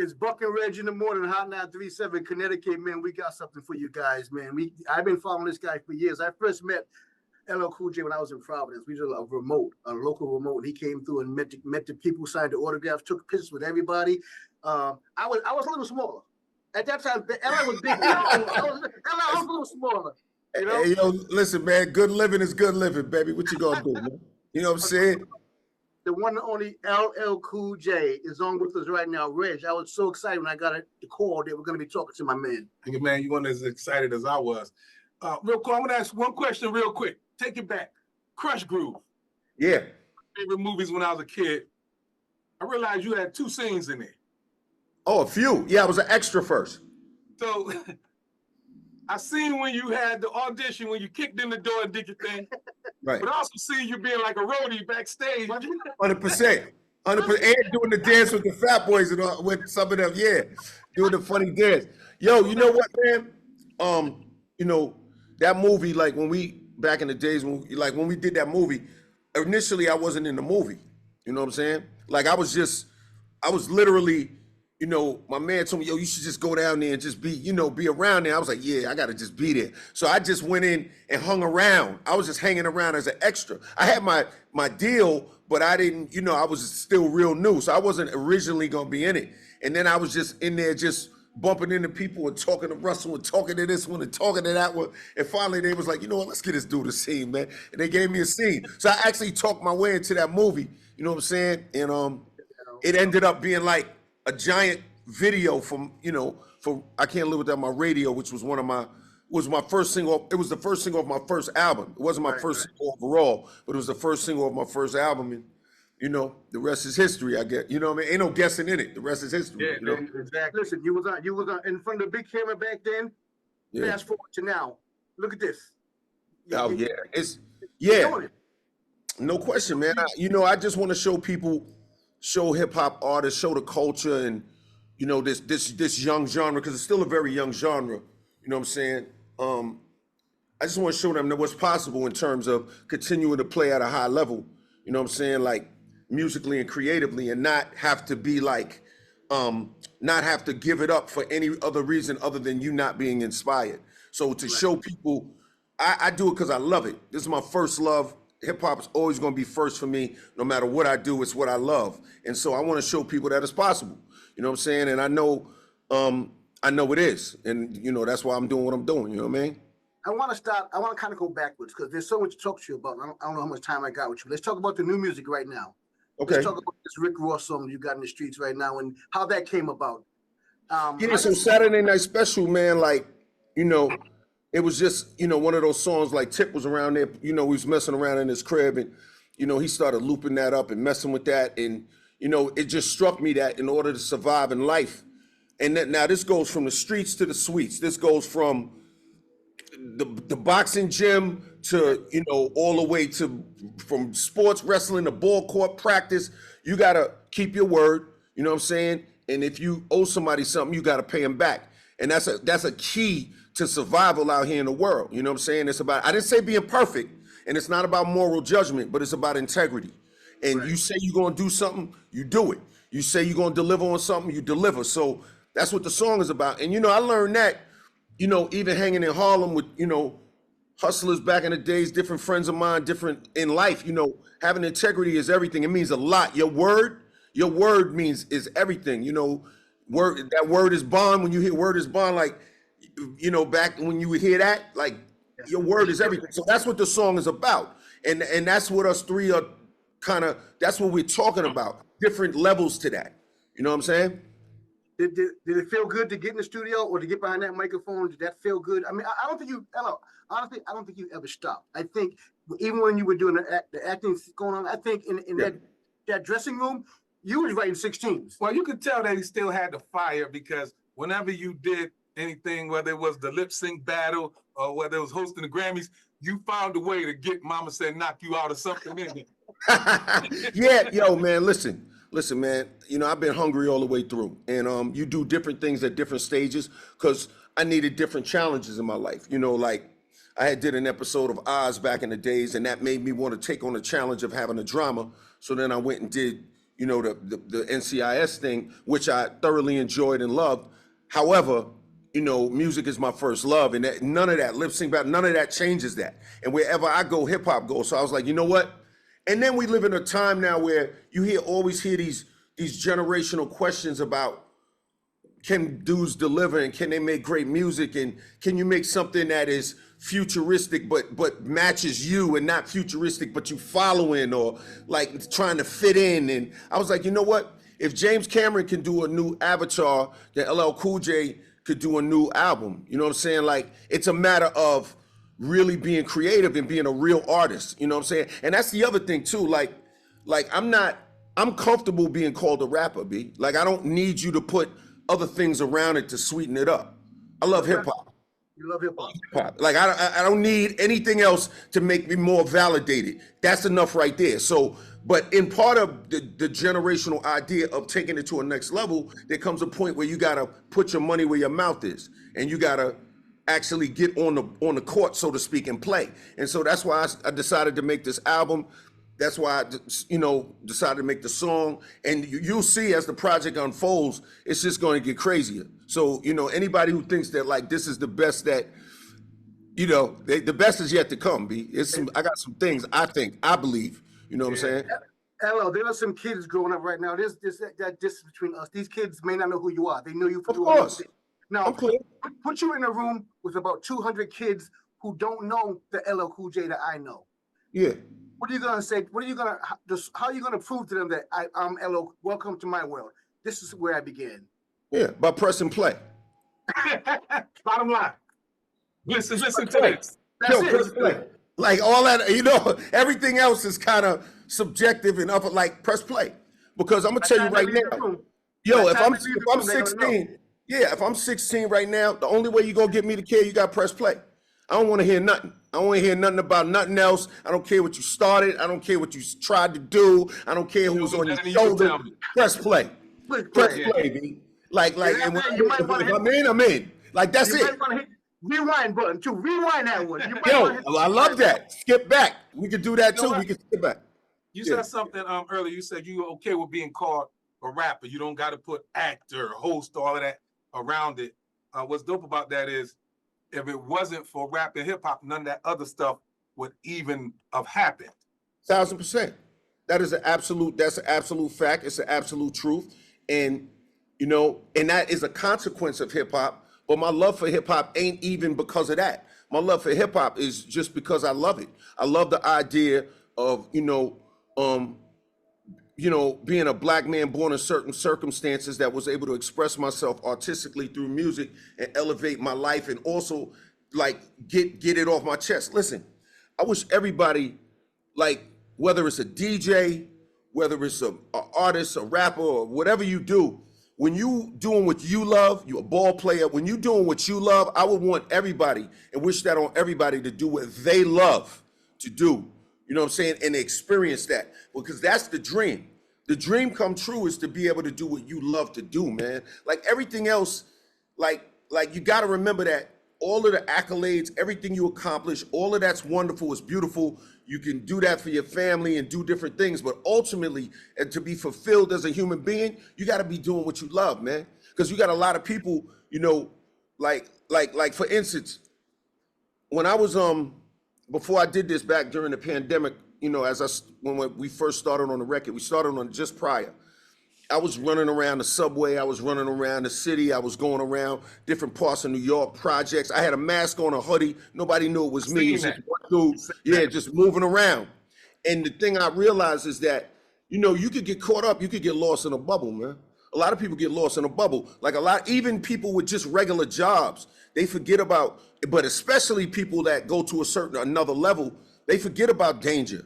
It's Buck and Reg in the morning, Hot 937, Connecticut, man. We got something for you guys, man. I've been following this guy for years. I first met LL Cool J when I was in Providence. We did a local remote, and he came through and met the people, signed the autographs, took pictures with everybody. I was a little smaller. At that time, LL was big. I was a little smaller. You know? Hey, yo, listen, man, good living is good living, baby. What you gonna do, man? You know what I'm saying? The one and only LL Cool J is on with us right now. Reg, I was so excited when I got the call that we're going to be talking to my man. Hey, man, you weren't as excited as I was. Real quick, I'm going to ask one question real quick. Take it back. Krush Groove. Yeah. Favorite movies when I was a kid. I realized you had 2 scenes in there. Oh, a few. Yeah, I was an extra first. So I seen when you had the audition, when you kicked in the door and did your thing. Right. But I also see you being like a roadie backstage. 100%. 100%. And doing the dance with the Fat Boys and with some of them, yeah. Doing the funny dance. Yo, you know what, man? You know, that movie, like when we, back in the days, when we did that movie, initially I wasn't in the movie. You know what I'm saying? Like I was literally, you know, my man told me, yo, you should just go down there and just be around there. I was like, yeah, I got to just be there. So I just went in and hung around. I was just hanging around as an extra. I had my deal, but I didn't, you know, I was still real new. So I wasn't originally going to be in it. And then I was just in there just bumping into people and talking to Russell and talking to this one and talking to that one. And finally they was like, you know what, let's get this dude a scene, man. And they gave me a scene. So I actually talked my way into that movie, you know what I'm saying? And it ended up being like a giant video from I Can't Live Without My Radio, which was my first single. It was the first single of my first album. It wasn't my first single overall, but it was the first single of my first album. And you know, the rest is history, I guess. You know what I mean? Ain't no guessing in it. The rest is history. Yeah, you know? exactly. Listen, you was on in front of the big camera back then. Yeah. Fast forward to now. Look at this. No question, man. I just want to show people, show hip hop artists, show the culture, and you know this young genre, because it's still a very young genre. You know what I'm saying? I just want to show them that what's possible in terms of continuing to play at a high level. You know what I'm saying? Like musically and creatively, and not have to be like, not have to give it up for any other reason other than you not being inspired. So to show people, I do it because I love it. This is my first love. Hip hop is always going to be first for me. No matter what I do, it's what I love. And so I want to show people that it's possible. You know what I'm saying? And I know it is. And, you know, that's why I'm doing what I'm doing. You know what I mean? I want to kind of go backwards because there's so much to talk to you about. I don't know how much time I got with you. Let's talk about the new music right now. Okay. Let's talk about this Rick Ross song you got in the streets right now and how that came about. So Saturday Night Special, man, like, you know, it was just, you know, one of those songs, like Tip was around there, you know, he was messing around in his crib and, you know, he started looping that up and messing with that. And, you know, it just struck me that in order to survive in life, and that now this goes from the streets to the suites. This goes from the boxing gym to, you know, all the way to from sports wrestling to ball court practice. You got to keep your word, you know what I'm saying? And if you owe somebody something, you got to pay them back. And that's a key to survival out here in the world. You know what I'm saying? It's about, I didn't say being perfect, and it's not about moral judgment, but it's about integrity. And you say you're going to do something, you do it. You say you're going to deliver on something, you deliver. So that's what the song is about. And, you know, I learned that, you know, even hanging in Harlem with, you know, hustlers back in the days, different friends of mine, different in life, you know, having integrity is everything. It means a lot. Your word is everything. You know, that word is bond. When you hear word is bond, like, you know, back when you would hear that, like, your word is everything. So that's what the song is about. And that's what us three are kind of, that's what we're talking about. Different levels to that. You know what I'm saying? Did it feel good to get in the studio or to get behind that microphone? Did that feel good? I mean, I don't think honestly, I don't think you ever stopped. I think even when you were doing the acting going on, I think in that dressing room, you was writing 16s. Well, you could tell that he still had the fire, because whenever you did anything, whether it was the lip sync battle or whether it was hosting the Grammys, you found a way to get Mama Said knock you out or something in it. Yeah, yo, man, listen, man, you know, I've been hungry all the way through, and you do different things at different stages because I needed different challenges in my life. You know, like I did an episode of Oz back in the days, and that made me want to take on the challenge of having a drama. So then I went and did, you know, the NCIS thing, which I thoroughly enjoyed and loved. However, you know, music is my first love, and none of that lip sync back, none of that changes that. And wherever I go, hip hop goes. So I was like, you know what? And then we live in a time now where you always hear these generational questions about, can dudes deliver and can they make great music, and can you make something that is futuristic but matches you and not futuristic but you following or like trying to fit in. And I was like, you know what? If James Cameron can do a new Avatar, then LL Cool J could do a new album. You know what I'm saying? Like, it's a matter of really being creative and being a real artist. You know what I'm saying? And that's the other thing too. Like I'm comfortable being called a rapper, B. Like, I don't need you to put other things around it to sweeten it up. I love hip hop. You love hip hop. Like, I don't need anything else to make me more validated. That's enough right there. So, but in part of the generational idea of taking it to a next level, there comes a point where you gotta put your money where your mouth is, and you gotta actually get on the court, so to speak, and play. And so that's why I decided to make this album. That's why I, you know, decided to make the song. And you'll see as the project unfolds, it's just going to get crazier. So, you know, anybody who thinks that like this is the best that, you know, the best is yet to come, B. I got some things I believe, you know what I'm saying? LL, there are some kids growing up right now. There's that distance between us. These kids may not know who you are. They know you for Of doing course. thing. Now, put you in a room with about 200 kids who don't know the LL Cool J that I know. Yeah. What are you gonna say? How are you gonna prove to them that I'm LL? Welcome to my world. This is where I began. Yeah, by press and play. Bottom line. Listen to this. That's Press play. Like all that, you know, everything else is kind of subjective and up, like press play. Because I'm gonna tell you right now, yo, if I'm 16, yeah, if I'm 16 right now, the only way you're gonna get me to care, you gotta press play. I don't want to hear nothing. I don't want to hear nothing about nothing else. I don't care what you started. I don't care what you tried to do. I don't care who's on your shoulder. Press play. Press play, B. Like, and if I'm in, I'm in. Like, that's it. Rewind button too. Rewind that one. Yo, I love that. Skip back. We could do that too. We could skip back. You said something earlier. You said you were okay with being called a rapper. You don't got to put actor, host, all of that around it. What's dope about that is, if it wasn't for rap and hip hop, none of that other stuff would even have happened. 1000%. That's an absolute fact. It's an absolute truth. And, you know, and that is a consequence of hip hop. But my love for hip hop ain't even because of that. My love for hip hop is just because I love it. I love the idea of, being a black man born in certain circumstances that was able to express myself artistically through music and elevate my life, and also like get it off my chest. Listen, I wish everybody, like, whether it's a DJ, whether it's an artist, a rapper, or whatever you do, when you doing what you love, you're a ball player, when you doing what you love, I would want everybody and wish that on everybody to do what they love to do. You know what I'm saying? And experience that, because that's the dream. The dream come true is to be able to do what you love to do, man. Like everything else, like you got to remember that all of the accolades, everything you accomplish, all of that's wonderful, it's beautiful. You can do that for your family and do different things, but ultimately, and to be fulfilled as a human being, you got to be doing what you love, man. Because you got a lot of people, you know, like for instance, when I was before I did this back during the pandemic, you know, when we first started on the record, we started on just prior. I was running around the subway, I was running around the city, I was going around different parts of New York, projects. I had a mask on, a hoodie, nobody knew it was me. It was just one dude, just moving around. And the thing I realized is that, you know, you could get caught up, you could get lost in a bubble, man. A lot of people get lost in a bubble. Like even people with just regular jobs, they forget about, but especially people that go to another level, they forget about danger.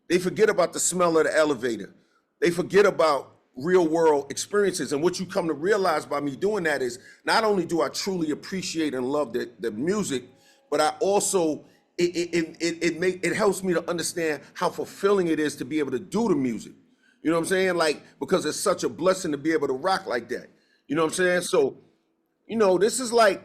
They forget about the smell of the elevator. They forget about real world experiences. And what you come to realize by me doing that is, not only do I truly appreciate and love the music, but I also, it helps me to understand how fulfilling it is to be able to do the music. You know what I'm saying? Like, because it's such a blessing to be able to rock like that. You know what I'm saying? So, you know, this is like,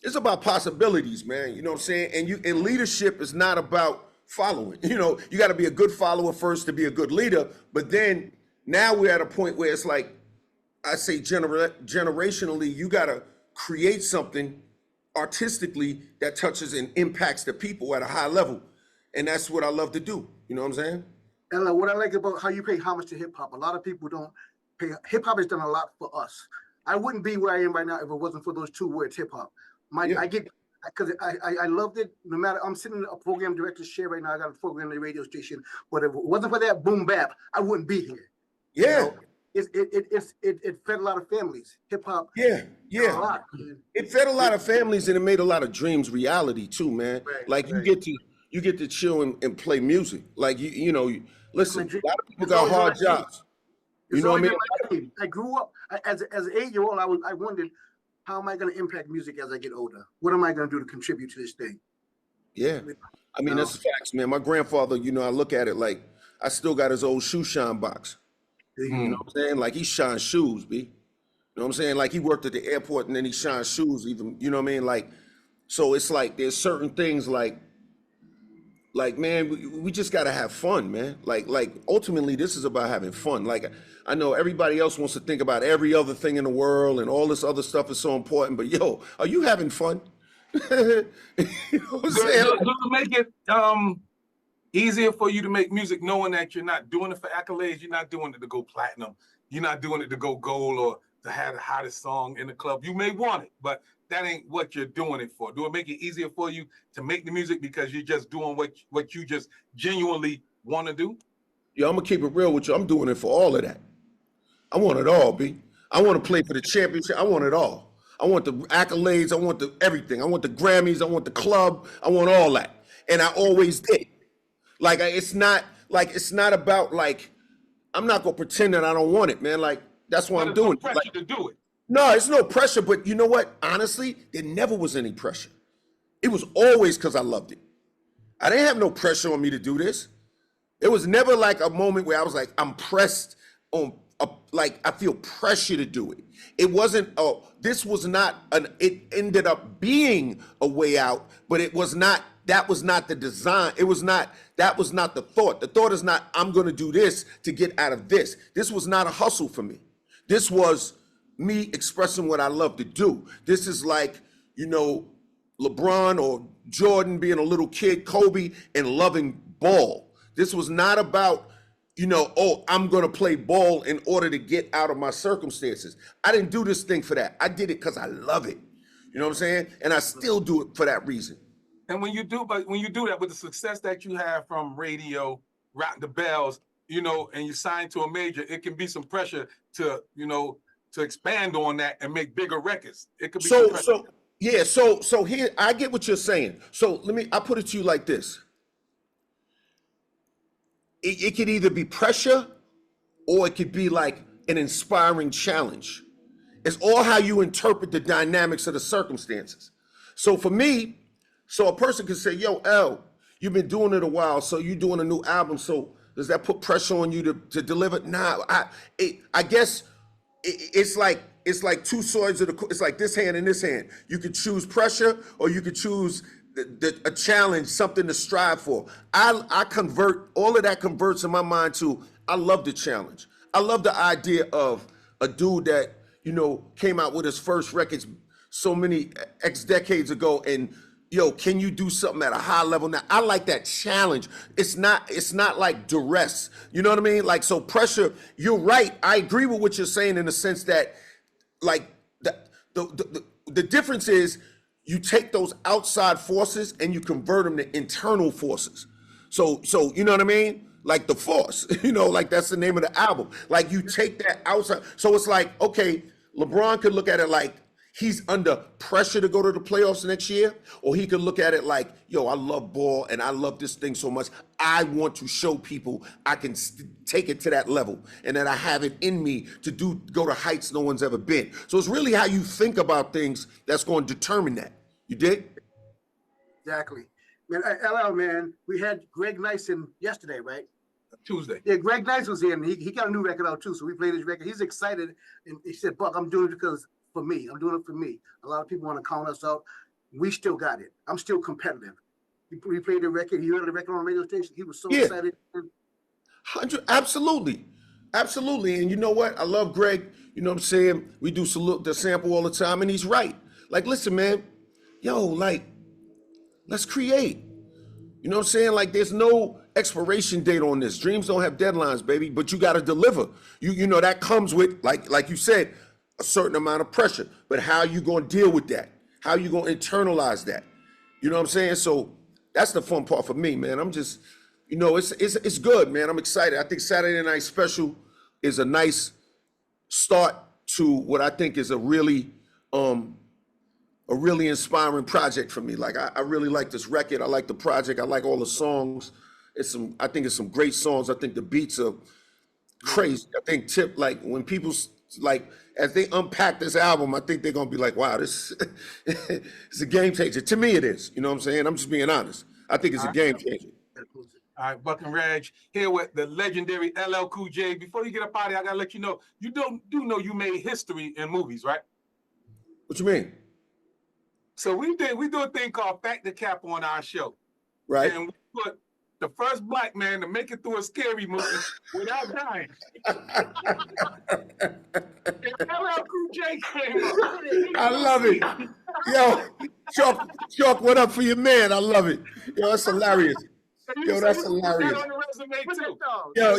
it's about possibilities, man. You know what I'm saying? And leadership is not about following. You know, you got to be a good follower first to be a good leader, but then Now we're at a point where it's like, I say generationally, you gotta create something artistically that touches and impacts the people at a high level. And that's what I love to do. You know what I'm saying? And what I like about how you pay homage to hip hop, a lot of people don't pay. Hip hop has done a lot for us. I wouldn't be where I am right now if it wasn't for those two words, hip hop. Yeah. I get, because I loved it. No matter, I'm sitting in a program director's chair right now. I got a program on the radio station, but if it wasn't for that boom bap, I wouldn't be here. Yeah. You know? It fed a lot of families. Hip hop. Yeah. A lot, man. It fed a lot of families and it made a lot of dreams reality too, man. Right, Like right. you get to chill and play music. Like listen, Dream- a lot of people it's got always hard been my jobs. You know what I mean? I grew up as an 8-year-old. I wondered, how am I going to impact music as I get older? What am I going to do to contribute to this thing? Yeah. I mean, that's facts, man. My grandfather, I look at it like I still got his old shoe shine box. You know what I'm saying? Like he shines shoes, B. You know what I'm saying? Like he worked at the airport and then he shines shoes even, you know what I mean? Like, so it's like there's certain things like man, we just gotta have fun, man. Like ultimately this is about having fun. Like I know everybody else wants to think about every other thing in the world and all this other stuff is so important, but yo, are you having fun? You know what I'm saying? Does it make it easier for you to make music knowing that you're not doing it for accolades, you're not doing it to go platinum, you're not doing it to go gold or to have the hottest song in the club? You may want it, but that ain't what you're doing it for. Do it make it easier for you to make the music because you're just doing what you just genuinely want to do? Yo, I'm gonna keep it real with you. I'm doing it for all of that. I want it all, B. I want to play for the championship. I want it all. I want the accolades. I want the everything. I want the Grammys. I want the club. I want all that. And I always did. Like it's not about like I'm not gonna pretend that I don't want it, man. Like that's why I'm doing it. Pressure to do it. No, it's no pressure. But you know what? Honestly, there never was any pressure. It was always because I loved it. I didn't have no pressure on me to do this. It was never like a moment where I was like, I'm pressed on, like I feel pressure to do it. It wasn't, this was not it ended up being a way out, but it was not, that was not the design. That was not the thought. The thought is not, I'm going to do this to get out of this. This was not a hustle for me. This was me expressing what I love to do. This is like, LeBron or Jordan being a little kid, Kobe, and loving ball. This was not about, I'm going to play ball in order to get out of my circumstances. I didn't do this thing for that. I did it because I love it. You know what I'm saying? And I still do it for that reason. And when you do that with the success that you have from radio, routing the bells, and you sign to a major, it can be some pressure to expand on that and make bigger records. It could be so here I get what you're saying. So I put it to you like this. It could either be pressure or it could be like an inspiring challenge. It's all how you interpret the dynamics of the circumstances. So for me, a person could say, yo, L, you've been doing it a while, so you're doing a new album, so does that put pressure on you to deliver? Nah, I guess it's like two sides of it's like this hand and this hand. You could choose pressure or you could choose a challenge, something to strive for. I convert, all of that converts in my mind to, I love the challenge. I love the idea of a dude that, came out with his first records so many X decades ago and can you do something at a high level now? I like that challenge. It's not like duress. You know what I mean? Like, so pressure, you're right. I agree with what you're saying in the sense that like the difference is you take those outside forces and you convert them to internal forces. So you know what I mean? Like The Force, like that's the name of the album. Like you take that outside. So it's like, okay, LeBron could look at it like he's under pressure to go to the playoffs next year, or he could look at it like, yo, I love ball and I love this thing so much. I want to show people I can take it to that level and that I have it in me to go to heights no one's ever been. So it's really how you think about things that's going to determine that. You dig? Exactly. Man, LL, man, we had Greg Nyson yesterday, right? Tuesday. Yeah, Greg Nyson was here, and he got a new record out too, so we played his record. He's excited, and he said, Buck, I'm doing it because for me. I'm doing it for me. A lot of people want to count us out. We still got it. I'm still competitive. We played the record. He heard the record on the radio station. He was so excited. 100, absolutely. Absolutely. And you know what? I love Greg. You know what I'm saying? We do salute the sample all the time, and he's right. Like, listen, man, yo, like, let's create. You know what I'm saying? Like, there's no expiration date on this. Dreams don't have deadlines, baby, but you got to deliver. You know, that comes with, like you said, a certain amount of pressure. But how you going to deal with that? How you going to internalize that? You know what I'm saying? So that's the fun part for me, man. I'm just, you know, it's good, man. I'm excited. I think Saturday Night Special is a nice start to what I think is a really inspiring project for me. Like, I really like this record. I like the project. I like all the songs. I think it's some great songs. I think the beats are crazy. I think Tip, like, when people like, as they unpack this album, I think they're gonna be like, wow, this it's a game changer. To me, it is. You know what I'm saying? I'm just being honest. I think it's a game changer. All right, Buck and Reg here with the legendary LL Cool J. Before you get up out of here, I gotta let you know, you do know you made history in movies, right? What you mean? So we do a thing called Fact the Cap on our show. Right. And we put the first black man to make it through a scary movie without dying. And LL Cool J came up. I love it. Yo, Chuck, what up for your man? I love it. Yo, that's hilarious. Yo, that's hilarious. That on the resume too. Yeah.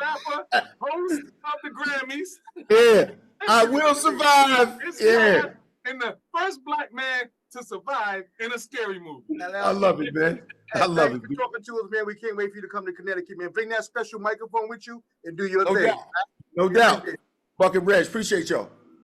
Rapper, host of the Grammys. Yeah, I will survive. Yeah. And the first black man to survive in a scary movie. I love it, man. I love it. Thanks for talking to us, man. We can't wait for you to come to Connecticut, man. Bring that special microphone with you and do your No thing. doubt. No doubt. Buck and Reg, appreciate y'all.